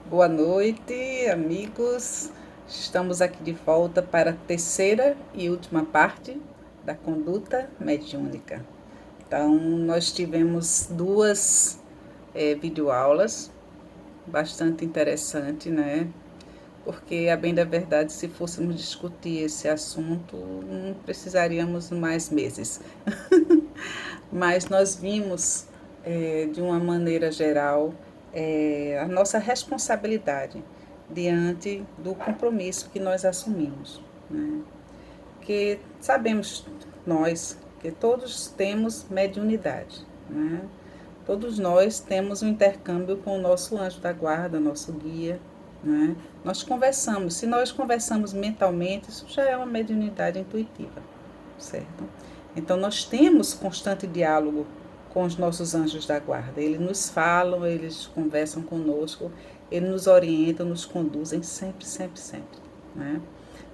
Boa noite, amigos. Estamos aqui de volta para a terceira e última parte da conduta mediúnica. Então, nós tivemos duas videoaulas, bastante interessante, né? Porque, a bem da verdade, se fôssemos discutir esse assunto, não precisaríamos mais meses. Mas nós vimos, de uma maneira geral, a nossa responsabilidade diante do compromisso que nós assumimos. Né? Que sabemos nós que todos temos mediunidade. Né? Todos nós temos um intercâmbio com o nosso anjo da guarda, nosso guia. Né? Nós conversamos. Se nós conversamos mentalmente, isso já é uma mediunidade intuitiva, certo? Então, nós temos constante diálogo com os nossos anjos da guarda. Eles nos falam, eles conversam conosco, eles nos orientam, nos conduzem sempre, sempre, sempre. Né?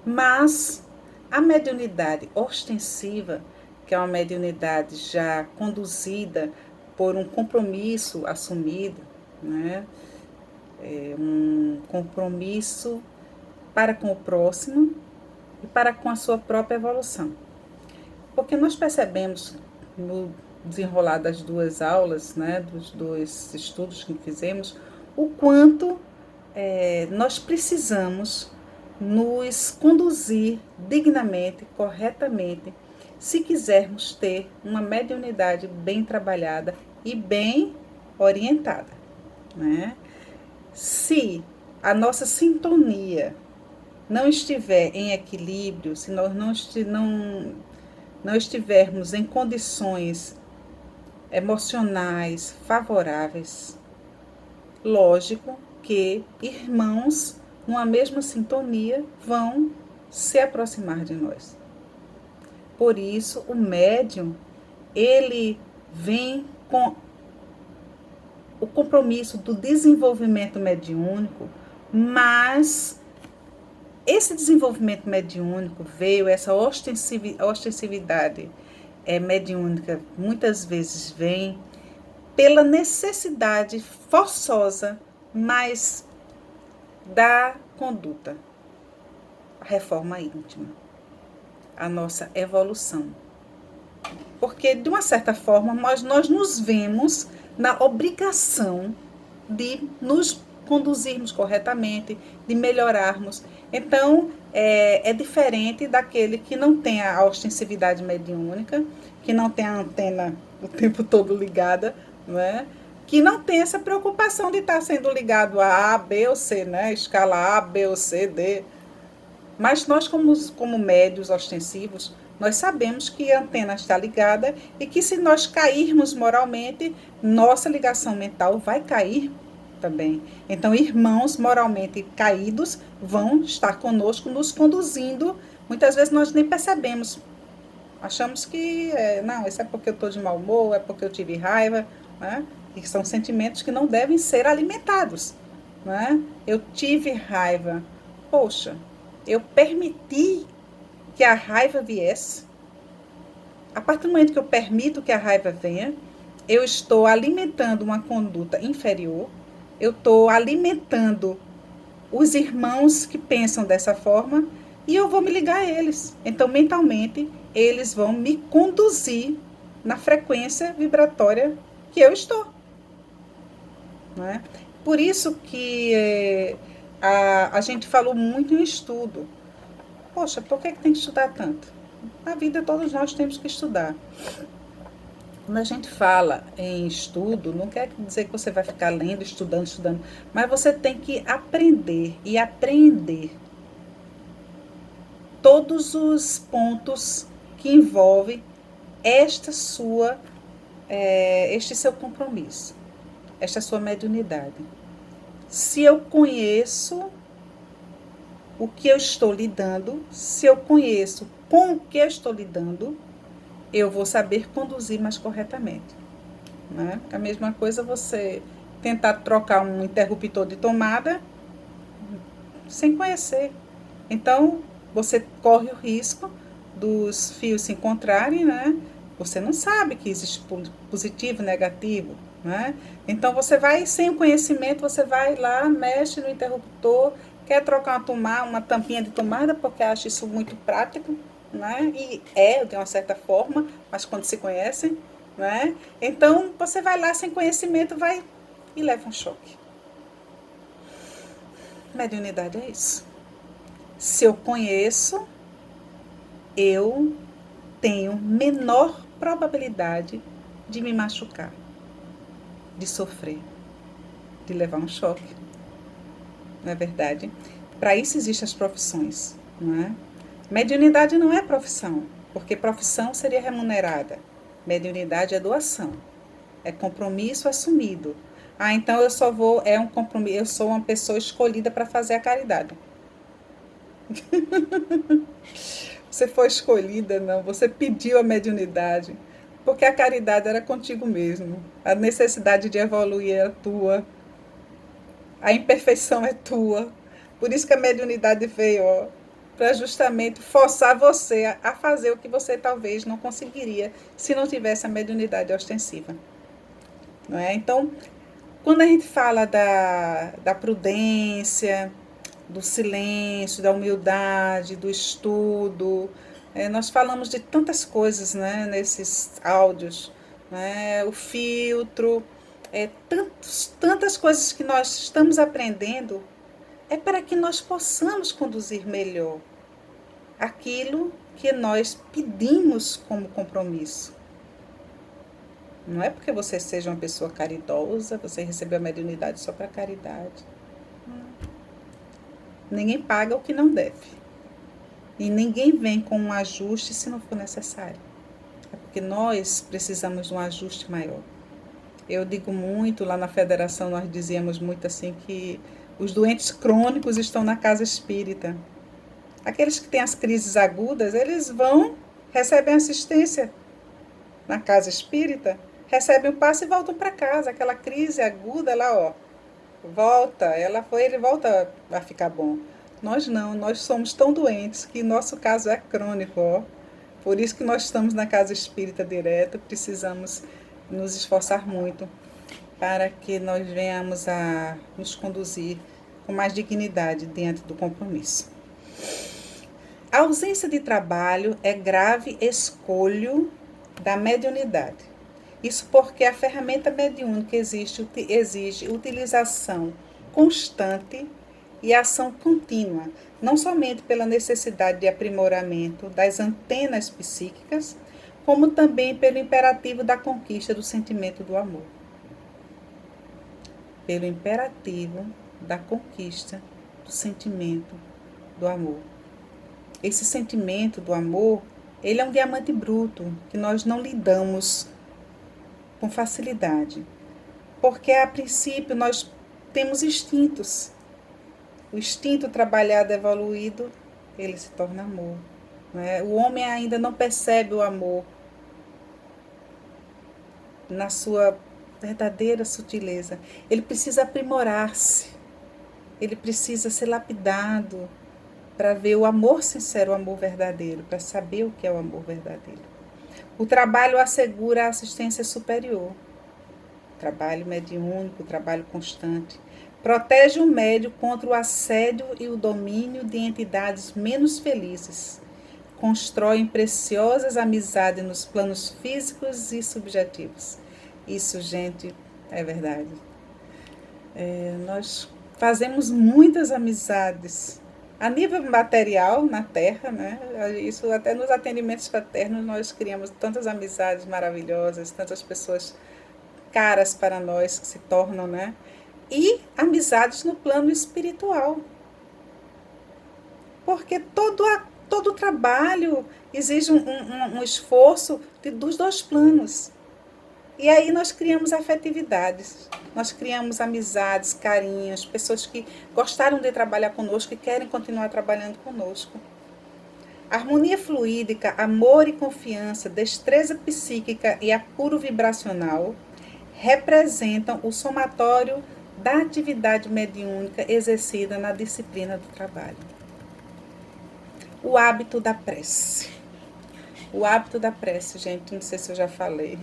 Mas a mediunidade ostensiva, que é uma mediunidade já conduzida por um compromisso assumido, né? Um compromisso para com o próximo e para com a sua própria evolução. Porque nós percebemos no desenrolar das duas aulas, né, dos dois estudos que fizemos, o quanto nós precisamos nos conduzir dignamente, corretamente, se quisermos ter uma mediunidade bem trabalhada e bem orientada. Né? Se a nossa sintonia não estiver em equilíbrio, se nós não estivermos em condições emocionais favoráveis, lógico que irmãos numa mesma sintonia vão se aproximar de nós. Por isso, o médium, ele vem com o compromisso do desenvolvimento mediúnico, mas esse desenvolvimento mediúnico veio, essa ostensividade mediúnica muitas vezes vem pela necessidade forçosa, mas da conduta, a reforma íntima, a nossa evolução. Porque, de uma certa forma, nós nos vemos na obrigação de nos conduzirmos corretamente, de melhorarmos. Então, é diferente daquele que não tem a ostensividade mediúnica, que não tem a antena o tempo todo ligada, não é? Que não tem essa preocupação de estar sendo ligado a A, B ou C, né? Escala A, B ou C, D. Mas nós, como médios ostensivos, nós sabemos que a antena está ligada e que se nós cairmos moralmente, nossa ligação mental vai cair também. Então, irmãos moralmente caídos vão estar conosco, nos conduzindo. Muitas vezes nós nem percebemos. Achamos que, não, isso é porque eu estou de mau humor, é porque eu tive raiva, né? E são sentimentos que não devem ser alimentados. Né? Eu tive raiva. Poxa, eu permiti que a raiva viesse. A partir do momento que eu permito que a raiva venha, eu estou alimentando uma conduta inferior, eu estou alimentando os irmãos que pensam dessa forma e eu vou me ligar a eles. Então, mentalmente, eles vão me conduzir na frequência vibratória que eu estou. Não é? Por isso que a gente falou muito em estudo. Poxa, por que tem que estudar tanto? Na vida todos nós temos que estudar. Quando a gente fala em estudo, não quer dizer que você vai ficar lendo, estudando, mas você tem que aprender e apreender todos os pontos que envolvem este seu compromisso, esta sua mediunidade. Se eu conheço o que eu estou lidando, se eu conheço com o que eu estou lidando, eu vou saber conduzir mais corretamente. Né? A mesma coisa você tentar trocar um interruptor de tomada sem conhecer. Então, você corre o risco dos fios se encontrarem, né? Você não sabe que existe positivo, negativo, né? Então você vai, sem o conhecimento, você vai lá, mexe no interruptor, quer trocar uma tampinha de tomada, porque acha isso muito prático, né? E de uma certa forma, mas quando se conhecem, né? Então você vai lá sem conhecimento, vai e leva um choque. Mediunidade é isso. Se eu conheço, eu tenho menor probabilidade de me machucar, de sofrer, de levar um choque. Não é verdade? Para isso existem as profissões, não é? Mediunidade não é profissão, porque profissão seria remunerada. Mediunidade é doação, é compromisso assumido. Ah, então eu só vou, é um compromisso, eu sou uma pessoa escolhida para fazer a caridade. Você foi escolhida, não, você pediu a mediunidade, porque a caridade era contigo mesmo. A necessidade de evoluir é tua, a imperfeição é tua. Por isso que a mediunidade veio, para justamente forçar você a fazer o que você talvez não conseguiria se não tivesse a mediunidade ostensiva. Não é? Então, quando a gente fala da prudência, do silêncio, da humildade, do estudo, nós falamos de tantas coisas, né, nesses áudios, né, o filtro, tantas coisas que nós estamos aprendendo para que nós possamos conduzir melhor aquilo que nós pedimos como compromisso. Não é porque você seja uma pessoa caridosa, você recebeu a mediunidade só para caridade. Ninguém paga o que não deve. E ninguém vem com um ajuste se não for necessário. É porque nós precisamos de um ajuste maior. Eu digo muito, lá na federação nós dizíamos muito assim que os doentes crônicos estão na casa espírita. Aqueles que têm as crises agudas, eles recebem assistência na casa espírita, recebem o passe e voltam para casa. Aquela crise aguda lá, ele volta a ficar bom. Nós não, nós somos tão doentes que nosso caso é crônico, Por isso que nós estamos na casa espírita direto, precisamos nos esforçar muito para que nós venhamos a nos conduzir com mais dignidade diante do compromisso. A ausência de trabalho é grave escolho da mediunidade. Isso porque a ferramenta mediúnica exige utilização constante e ação contínua, não somente pela necessidade de aprimoramento das antenas psíquicas, como também pelo imperativo da conquista do sentimento do amor. Pelo imperativo da conquista do sentimento do amor. Esse sentimento do amor, ele é um diamante bruto que nós não lidamos com facilidade, porque a princípio nós temos instintos. O instinto trabalhado, evoluído, ele se torna amor. Né? O homem ainda não percebe o amor na sua verdadeira sutileza. Ele precisa aprimorar-se, ele precisa ser lapidado para ver o amor sincero, o amor verdadeiro, para saber o que é o amor verdadeiro. O trabalho assegura a assistência superior. Trabalho mediúnico, trabalho constante. Protege o médium contra o assédio e o domínio de entidades menos felizes. Constrói preciosas amizades nos planos físicos e subjetivos. Isso, gente, é verdade. Nós fazemos muitas amizades a nível material na Terra, né? Isso até nos atendimentos fraternos nós criamos tantas amizades maravilhosas, tantas pessoas caras para nós que se tornam, né? E amizades no plano espiritual. Porque todo trabalho exige um esforço dos dois planos. E aí nós criamos afetividades, nós criamos amizades, carinhos, pessoas que gostaram de trabalhar conosco e querem continuar trabalhando conosco. Harmonia fluídica, amor e confiança, destreza psíquica e apuro vibracional representam o somatório da atividade mediúnica exercida na disciplina do trabalho. O hábito da prece. O hábito da prece, gente, não sei se eu já falei.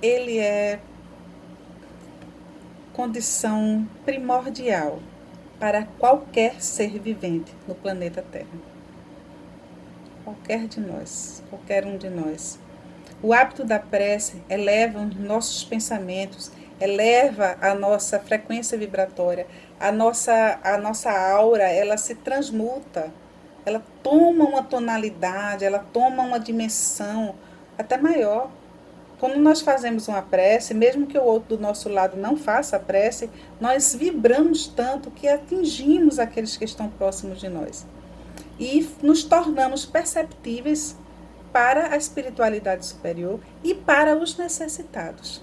Ele é condição primordial para qualquer ser vivente no planeta Terra. Qualquer de nós, qualquer um de nós. O hábito da prece eleva os nossos pensamentos, eleva a nossa frequência vibratória, a nossa aura, ela se transmuta, ela toma uma tonalidade, ela toma uma dimensão até maior. Quando nós fazemos uma prece, mesmo que o outro do nosso lado não faça a prece, nós vibramos tanto que atingimos aqueles que estão próximos de nós. E nos tornamos perceptíveis para a espiritualidade superior e para os necessitados.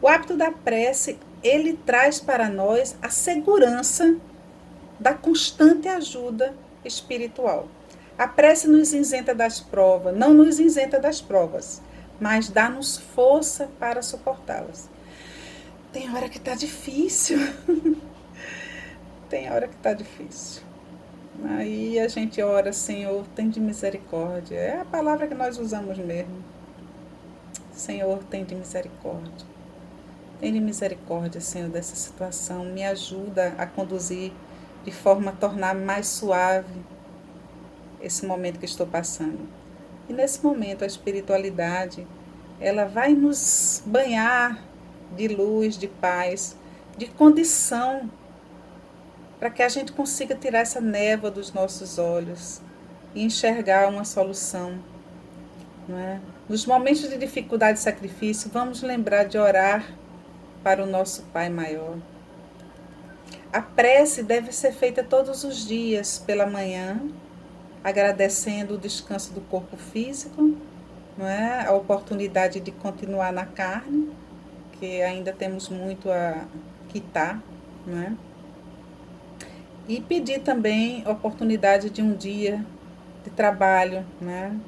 O hábito da prece, ele traz para nós a segurança da constante ajuda espiritual. A prece nos isenta das provas, não nos isenta das provas, mas dá-nos força para suportá-las. Tem hora que está difícil. Tem hora que está difícil. Aí a gente ora, Senhor, tem de misericórdia. É a palavra que nós usamos mesmo. Senhor, tem de misericórdia. Tem de misericórdia, Senhor, dessa situação. Me ajuda a conduzir de forma a tornar mais suave esse momento que estou passando. E nesse momento a espiritualidade, ela vai nos banhar de luz, de paz, de condição, para que a gente consiga tirar essa névoa dos nossos olhos e enxergar uma solução. Não é? Nos momentos de dificuldade e sacrifício, vamos lembrar de orar para o nosso Pai maior. A prece deve ser feita todos os dias pela manhã, agradecendo o descanso do corpo físico, não é? A oportunidade de continuar na carne, que ainda temos muito a quitar, não é? E pedir também a oportunidade de um dia de trabalho, né?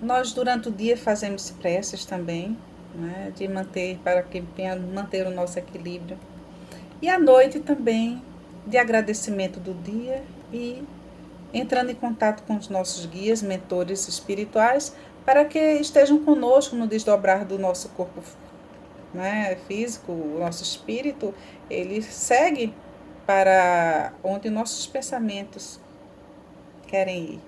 Nós durante o dia fazemos preces também, né? De manter, para que venha manter o nosso equilíbrio. E à noite também de agradecimento do dia e entrando em contato com os nossos guias, mentores espirituais, para que estejam conosco no desdobrar do nosso corpo, né, físico, o nosso espírito, ele segue para onde nossos pensamentos querem ir.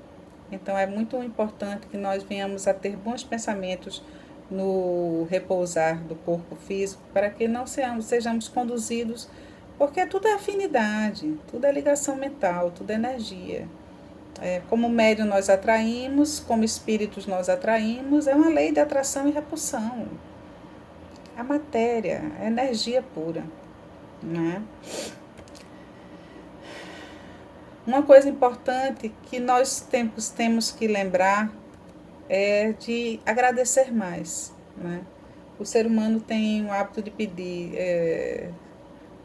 Então é muito importante que nós venhamos a ter bons pensamentos no repousar do corpo físico, para que não sejamos conduzidos, porque tudo é afinidade, tudo é ligação mental, tudo é energia. Como médium nós atraímos, como espíritos nós atraímos, é uma lei de atração e repulsão. A matéria, a energia pura, né? Uma coisa importante que nós temos que lembrar é de agradecer mais, né? O ser humano tem o hábito de pedir,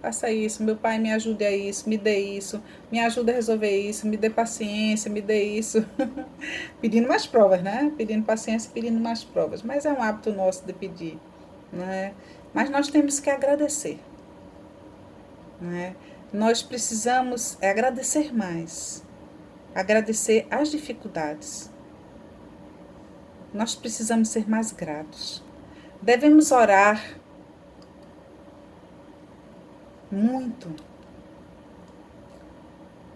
faça isso, meu pai me ajude a isso, me dê isso, me ajude a resolver isso, me dê paciência, me dê isso. Pedindo mais provas, né? Pedindo paciência, pedindo mais provas. Mas é um hábito nosso de pedir, né? Mas nós temos que agradecer, né? Nós precisamos agradecer mais, agradecer as dificuldades. Nós precisamos ser mais gratos. Devemos orar muito,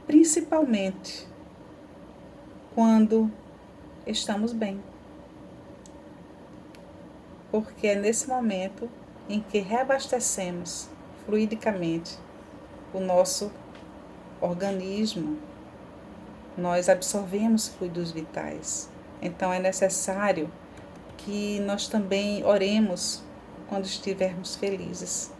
principalmente quando estamos bem. Porque é nesse momento em que reabastecemos fluidicamente o nosso organismo, nós absorvemos fluidos vitais. Então é necessário que nós também oremos quando estivermos felizes.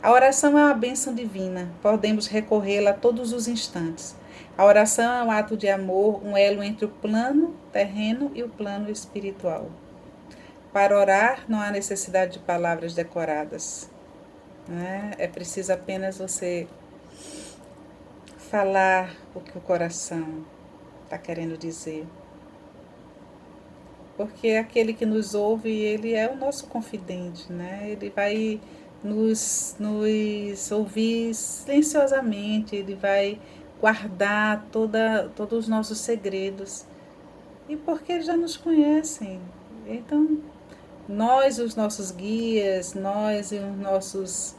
A oração é uma bênção divina, podemos recorrê-la a todos os instantes. A oração é um ato de amor, um elo entre o plano terreno e o plano espiritual. Para orar não há necessidade de palavras decoradas. É preciso apenas você falar o que o coração está querendo dizer. Porque aquele que nos ouve, ele é o nosso confidente, né? Ele vai nos ouvir silenciosamente, ele vai guardar todos os nossos segredos. E porque eles já nos conhecem. Então, Nós, os nossos guias, nós e os nossos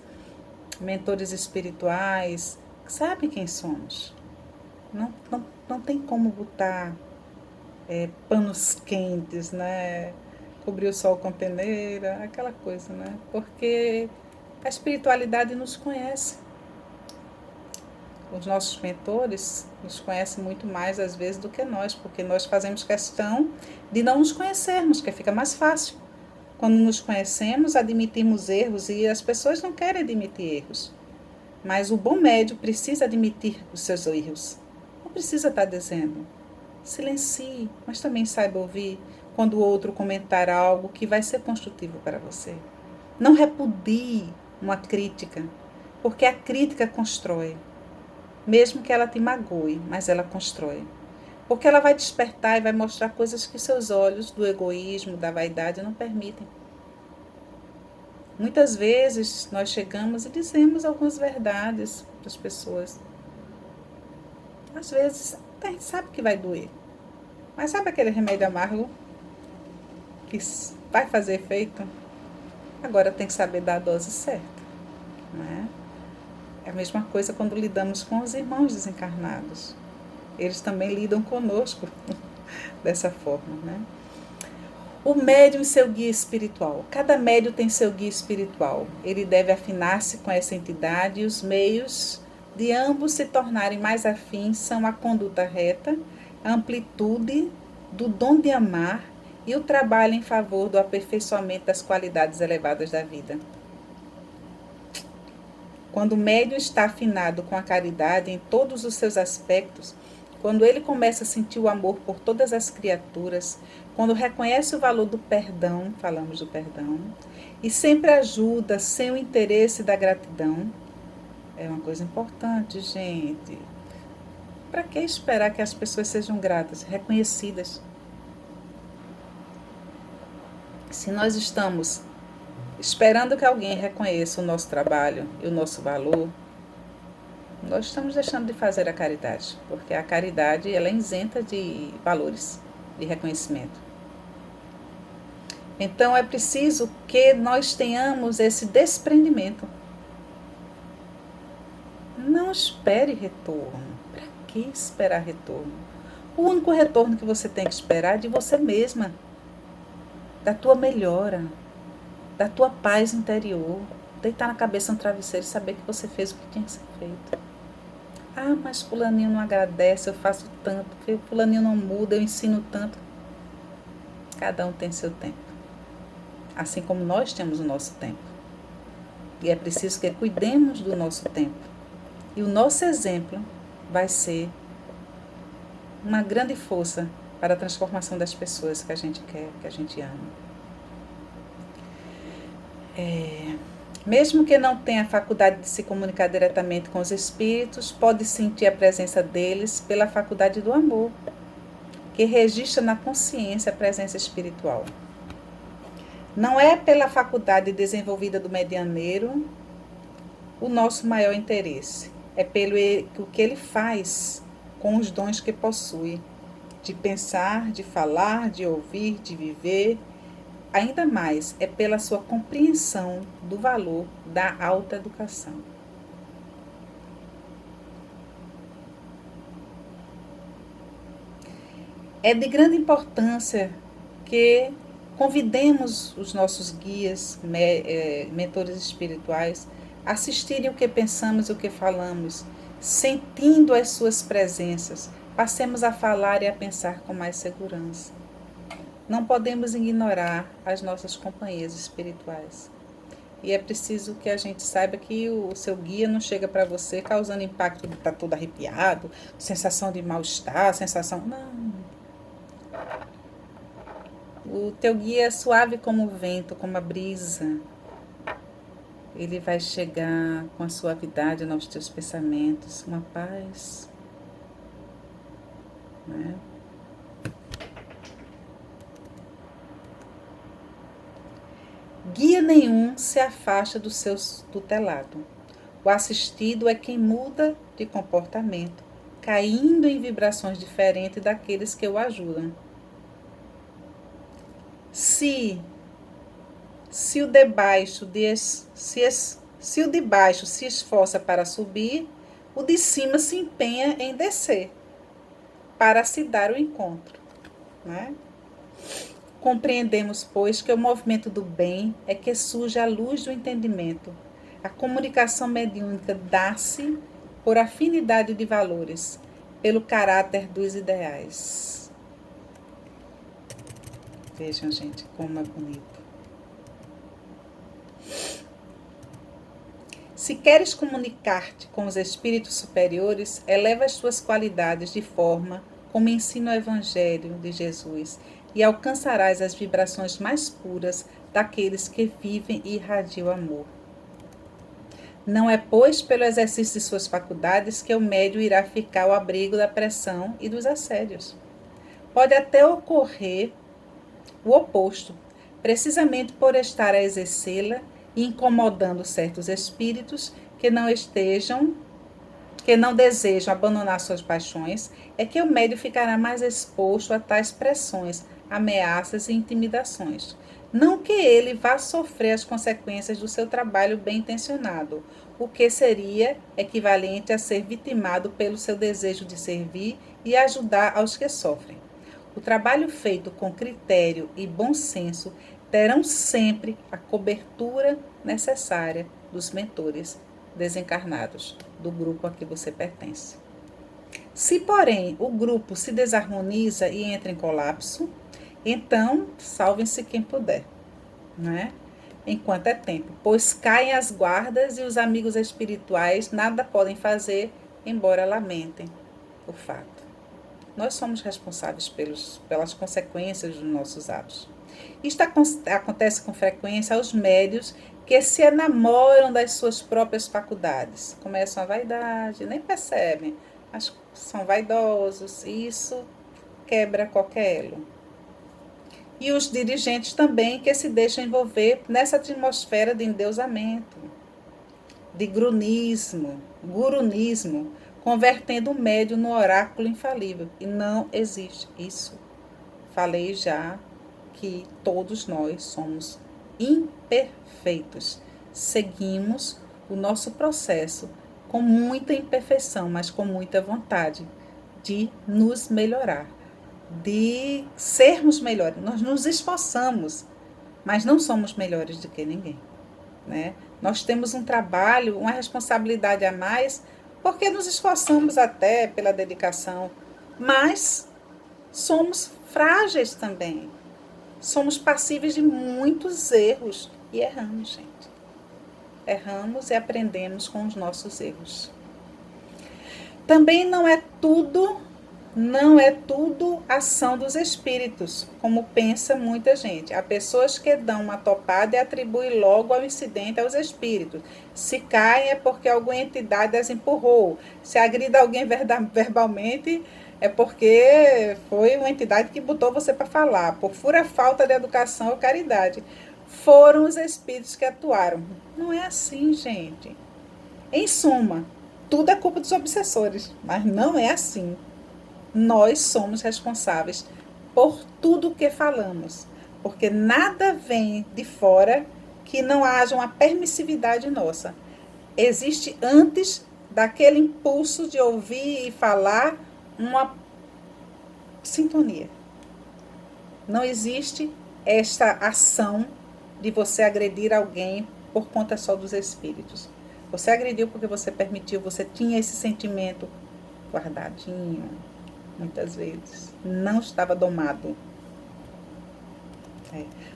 mentores espirituais, sabem quem somos. Não tem como botar panos quentes, né? Cobrir o sol com peneira, aquela coisa, né? Porque a espiritualidade nos conhece. Os nossos mentores nos conhecem muito mais às vezes do que nós, porque nós fazemos questão de não nos conhecermos, que fica mais fácil. Quando nos conhecemos, admitimos erros e as pessoas não querem admitir erros. Mas o bom médium precisa admitir os seus erros. Não precisa estar dizendo. Silencie, mas também saiba ouvir quando o outro comentar algo que vai ser construtivo para você. Não repudie uma crítica, porque a crítica constrói. Mesmo que ela te magoe, mas ela constrói. Porque ela vai despertar e vai mostrar coisas que seus olhos do egoísmo, da vaidade não permitem. Muitas vezes nós chegamos e dizemos algumas verdades para as pessoas. Às vezes a gente sabe que vai doer. Mas sabe aquele remédio amargo que vai fazer efeito? Agora tem que saber dar a dose certa, né? É a mesma coisa quando lidamos com os irmãos desencarnados. Eles também lidam conosco dessa forma, né? O médium e seu guia espiritual. Cada médium tem seu guia espiritual. Ele deve afinar-se com essa entidade e os meios de ambos se tornarem mais afins são a conduta reta, a amplitude do dom de amar e o trabalho em favor do aperfeiçoamento das qualidades elevadas da vida. Quando o médium está afinado com a caridade em todos os seus aspectos, quando ele começa a sentir o amor por todas as criaturas, quando reconhece o valor do perdão, falamos do perdão, e sempre ajuda sem o interesse da gratidão, é uma coisa importante, gente. Para que esperar que as pessoas sejam gratas, reconhecidas? Se nós estamos esperando que alguém reconheça o nosso trabalho e o nosso valor, nós estamos deixando de fazer a caridade, porque a caridade ela é isenta de valores, de reconhecimento. Então é preciso que nós tenhamos esse desprendimento. Não espere retorno. Para que esperar retorno? O único retorno que você tem que esperar é de você mesma, da tua melhora, da tua paz interior, deitar na cabeça no travesseiro e saber que você fez o que tinha que ser feito. Ah, mas fulaninho não agradece, eu faço tanto, fulaninho não muda, eu ensino tanto. Cada um tem seu tempo. Assim como nós temos o nosso tempo. E é preciso que cuidemos do nosso tempo. E o nosso exemplo vai ser uma grande força para a transformação das pessoas que a gente quer, que a gente ama. Mesmo que não tenha a faculdade de se comunicar diretamente com os espíritos, pode sentir a presença deles pela faculdade do amor, que registra na consciência a presença espiritual. Não é pela faculdade desenvolvida do medianeiro o nosso maior interesse, é pelo o que ele faz com os dons que possui, de pensar, de falar, de ouvir, de viver. Ainda mais é pela sua compreensão do valor da autoeducação. É de grande importância que convidemos os nossos guias, mentores espirituais, a assistirem o que pensamos e o que falamos, sentindo as suas presenças. Passemos a falar e a pensar com mais segurança. Não podemos ignorar as nossas companhias espirituais. E é preciso que a gente saiba que o seu guia não chega para você causando impacto de estar todo arrepiado, sensação de mal-estar, sensação... Não. O teu guia é suave como o vento, como a brisa. Ele vai chegar com a suavidade nos teus pensamentos, uma paz, né? Guia nenhum se afasta do seu tutelado. O assistido é quem muda de comportamento, caindo em vibrações diferentes daqueles que o ajudam. Se Se o de baixo, se o de baixo se esforça para subir, o de cima se empenha em descer, para se dar o encontro. Né? Compreendemos, pois, que o movimento do bem é que surge à luz do entendimento. A comunicação mediúnica dá-se por afinidade de valores, pelo caráter dos ideais. Vejam, gente, como é bonito. Se queres comunicar-te com os espíritos superiores, eleva as tuas qualidades de forma como ensina o Evangelho de Jesus e alcançarás as vibrações mais puras daqueles que vivem e irradiam amor. Não é, pois, pelo exercício de suas faculdades que o médium irá ficar ao abrigo da pressão e dos assédios. Pode até ocorrer o oposto, precisamente por estar a exercê-la e incomodando certos espíritos que não desejam abandonar suas paixões, é que o médium ficará mais exposto a tais pressões, ameaças e intimidações. Não que ele vá sofrer as consequências do seu trabalho bem intencionado, o que seria equivalente a ser vitimado pelo seu desejo de servir e ajudar aos que sofrem. O trabalho feito com critério e bom senso terão sempre a cobertura necessária dos mentores desencarnados do grupo a que você pertence. Se, porém, o grupo se desarmoniza e entra em colapso, então salvem-se quem puder, né? Enquanto é tempo, pois caem as guardas e os amigos espirituais nada podem fazer, embora lamentem o fato. Nós somos responsáveis pelas consequências dos nossos atos. Isto acontece com frequência aos médios que se enamoram das suas próprias faculdades. Começam a vaidade, nem percebem, mas são vaidosos, e isso quebra qualquer elo. E os dirigentes também que se deixam envolver nessa atmosfera de endeusamento, de gurunismo, convertendo o médium no oráculo infalível. E não existe isso. Falei já que todos nós somos imperfeitos. Seguimos o nosso processo com muita imperfeição, mas com muita vontade de nos melhorar, de sermos melhores. Nós nos esforçamos, mas não somos melhores do que ninguém, né? Nós temos um trabalho, uma responsabilidade a mais, porque nos esforçamos até pela dedicação, mas somos frágeis também. Somos passíveis de muitos erros e erramos, gente. Erramos e aprendemos com os nossos erros. Também não é tudo ação dos espíritos, como pensa muita gente. Há pessoas que dão uma topada e atribuem logo ao incidente aos espíritos. Se caem é porque alguma entidade as empurrou. Se agride alguém verbalmente é porque foi uma entidade que botou você para falar. Por pura falta de educação ou caridade. Foram os espíritos que atuaram. Não é assim, gente. Em suma, tudo é culpa dos obsessores, mas não é assim. Nós somos responsáveis por tudo que falamos, porque nada vem de fora que não haja uma permissividade nossa. Existe antes daquele impulso de ouvir e falar uma sintonia. Não existe esta ação de você agredir alguém por conta só dos espíritos. Você agrediu porque você permitiu, você tinha esse sentimento guardadinho, muitas vezes. Não estava domado.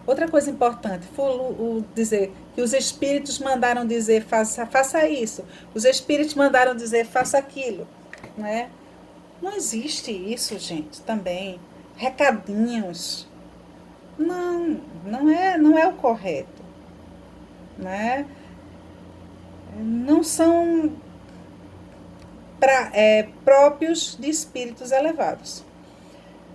Outra coisa importante foi dizer que os espíritos mandaram dizer faça isso. Os espíritos mandaram dizer faça aquilo. Né? Não existe isso, gente, também. Recadinhos. Não é o correto. Né? Não são próprios de espíritos elevados.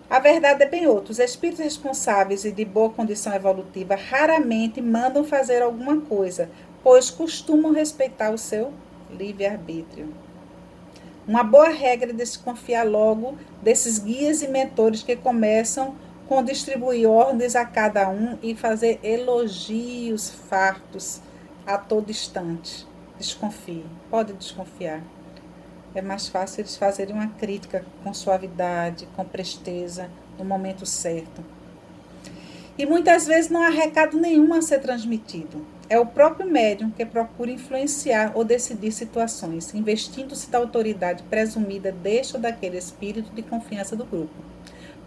A verdade é bem outra. Os espíritos responsáveis e de boa condição evolutiva raramente mandam fazer alguma coisa, pois costumam respeitar o seu livre-arbítrio. Uma boa regra é desconfiar logo desses guias e mentores que começam com distribuir ordens a cada um e fazer elogios fartos a todo instante. Desconfie, pode desconfiar. É mais fácil eles fazerem uma crítica com suavidade, com presteza, no momento certo. E muitas vezes não há recado nenhum a ser transmitido. É o próprio médium que procura influenciar ou decidir situações, investindo-se da autoridade presumida deste ou daquele espírito de confiança do grupo.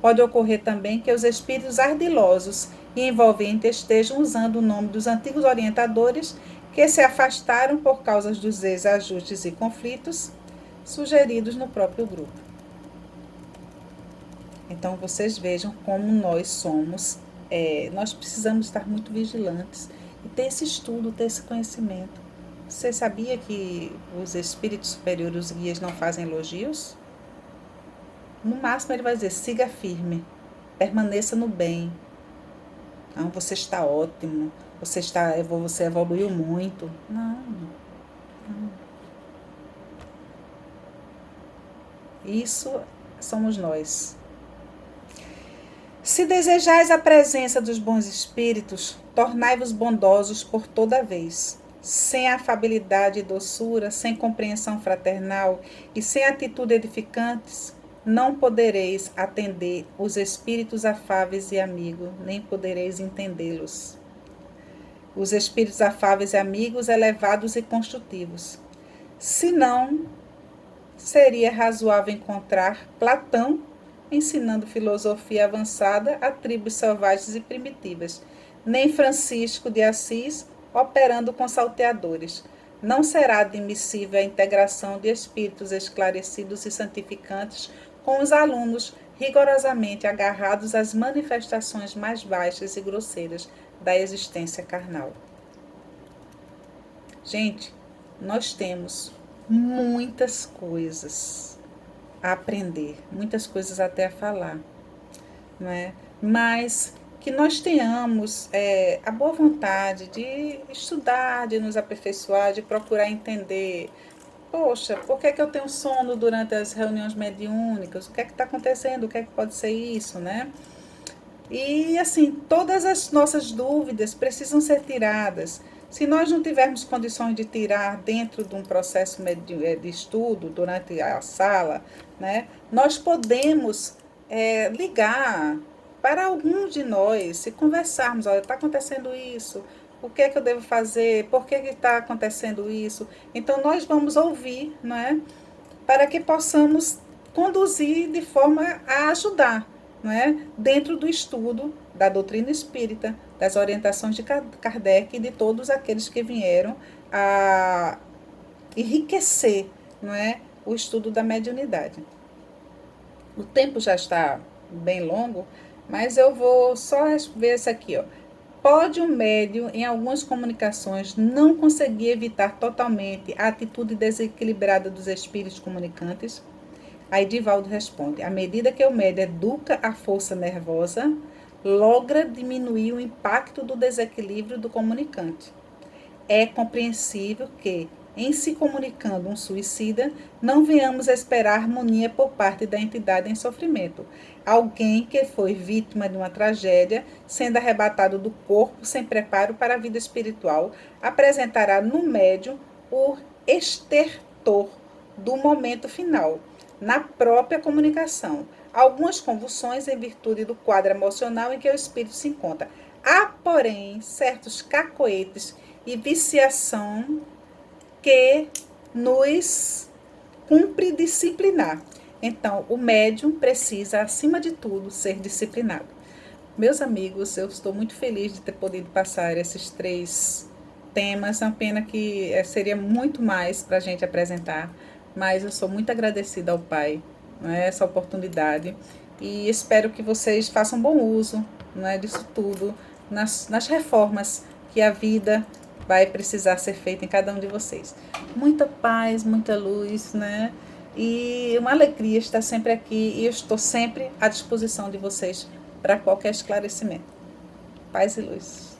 Pode ocorrer também que os espíritos ardilosos e envolventes estejam usando o nome dos antigos orientadores que se afastaram por causa dos desajustes e conflitos sugeridos no próprio grupo. Então, vocês vejam como nós somos, nós precisamos estar muito vigilantes e ter esse estudo, ter esse conhecimento. Você sabia que os espíritos superiores, os guias, não fazem elogios? No máximo ele vai dizer, siga firme, permaneça no bem. Não, você está ótimo, você evoluiu muito. Não. Isso somos nós. Se desejais a presença dos bons espíritos, tornai-vos bondosos por toda vez. Sem afabilidade e doçura, sem compreensão fraternal e sem atitude edificantes, não podereis atender os espíritos afáveis e amigos, nem podereis entendê-los. Os espíritos afáveis e amigos, elevados e construtivos. Se não, seria razoável encontrar Platão ensinando filosofia avançada a tribos selvagens e primitivas, nem Francisco de Assis operando com salteadores. Não será admissível a integração de espíritos esclarecidos e santificantes com os alunos rigorosamente agarrados às manifestações mais baixas e grosseiras da existência carnal. Gente, nós temos muitas coisas a aprender, muitas coisas até a falar, né? Mas que nós tenhamos a boa vontade de estudar, de nos aperfeiçoar, de procurar entender. Poxa, por que eu tenho sono durante as reuniões mediúnicas? O que está acontecendo? O que pode ser isso, né? E, assim, todas as nossas dúvidas precisam ser tiradas. Se nós não tivermos condições de tirar dentro de um processo de estudo, durante a sala, né, nós podemos ligar para algum de nós e conversarmos. Olha, está acontecendo isso, o que é que eu devo fazer, por que está acontecendo isso? Então, nós vamos ouvir, né, para que possamos conduzir de forma a ajudar, né, dentro do estudo da doutrina espírita, das orientações de Kardec e de todos aqueles que vieram a enriquecer, não é, o estudo da mediunidade. O tempo já está bem longo, mas eu vou só ver isso aqui, ó. Pode um médium, em algumas comunicações, não conseguir evitar totalmente a atitude desequilibrada dos espíritos comunicantes? Aí Divaldo responde, à medida que o médium educa a força nervosa, logra diminuir o impacto do desequilíbrio do comunicante. É compreensível que, em se comunicando um suicida, não venhamos a esperar harmonia por parte da entidade em sofrimento. Alguém que foi vítima de uma tragédia, sendo arrebatado do corpo sem preparo para a vida espiritual, apresentará no médium o estertor do momento final, na própria comunicação. Algumas convulsões em virtude do quadro emocional em que o espírito se encontra. Há, porém, certos cacoetes e viciação que nos cumpre disciplinar. Então, o médium precisa, acima de tudo, ser disciplinado. Meus amigos, eu estou muito feliz de ter podido passar esses 3 temas. É uma pena que seria muito mais para a gente apresentar, mas eu sou muito agradecida ao Pai, né, essa oportunidade, e espero que vocês façam bom uso, né, disso tudo, nas reformas que a vida vai precisar ser feita em cada um de vocês. Muita paz, muita luz, né? E uma alegria estar sempre aqui, e eu estou sempre à disposição de vocês para qualquer esclarecimento. Paz e luz.